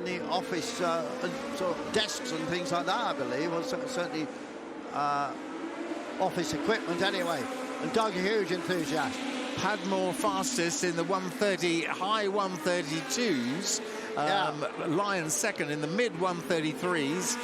the office and sort of desks and things like that, I believe, or certainly office equipment anyway. And Doug, a huge enthusiast. Padmore fastest in the 130, high 132s. Lyons second in the mid 133s.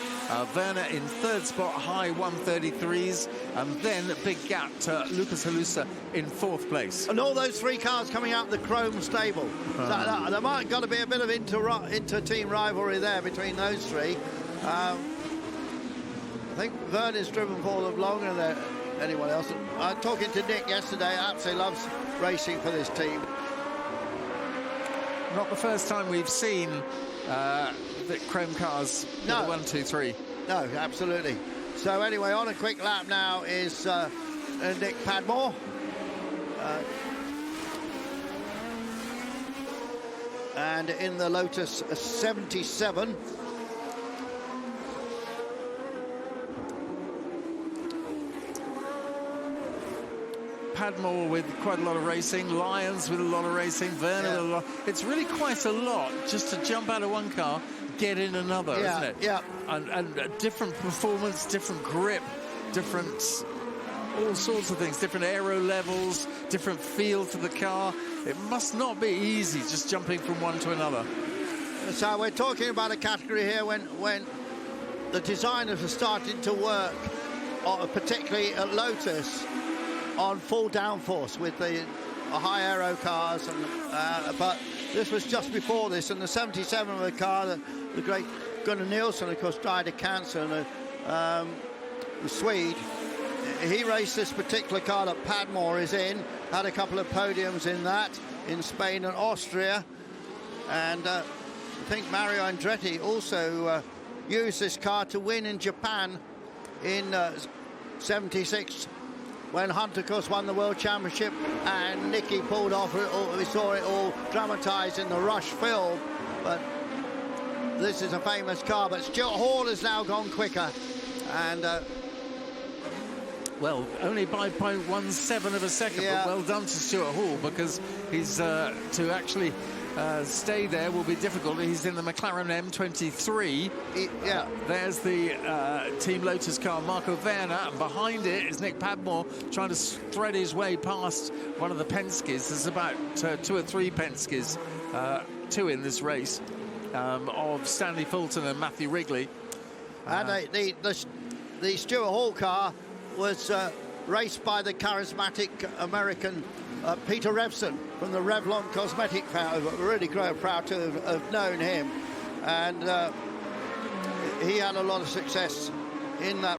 Werner in third spot, high 133s. And then a big gap to Lucas Halusa in fourth place. And all those three cars coming out the Chrome stable. There might got to be a bit of inter-team rivalry there between those three. I think Werner's driven for them longer than anyone else. Talking to Nick yesterday, absolutely loves racing for this team. Not the first time we've seen the Chrome cars. No. 1, 2, 3. No, absolutely. So anyway, on a quick lap now is Nick Padmore. And in the Lotus 77. Padmore with quite a lot of racing, Lyons with a lot of racing, Werner with a lot. It's really quite a lot just to jump out of one car, get in another, isn't it? Yeah. And different performance, different grip, different all sorts of things, different aero levels, different feel to the car. It must not be easy just jumping from one to another. So we're talking about a category here when the designers are starting to work, particularly at Lotus, on full downforce with the high aero cars, and but this was just before this, and the 77 of the car, the great Gunnar Nilsson, of course, died of cancer, and the Swede, he raced this particular car that Padmore is in, had a couple of podiums in that, in Spain and Austria, and I think Mario Andretti also used this car to win in Japan in 76, when Hunt, of course, won the World Championship, and Nicky pulled off. We saw it all dramatised in the Rush film, but this is a famous car. But Stuart Hall has now gone quicker, and well, only by 0.17 of a second, but well done to Stuart Hall, because he's to actually stay there will be difficult. He's in the McLaren M23. There's the Team Lotus car, Marco Werner, and behind it is Nick Padmore trying to thread his way past one of the Penskes. There's about 2 or 3 Penskes, 2 in this race, of Stanley Fulton and Matthew Wrigley. And the Stuart Hall car was raced by the charismatic American Peter Revson from the Revlon Cosmetic family. We're really quite proud to have known him, and he had a lot of success in that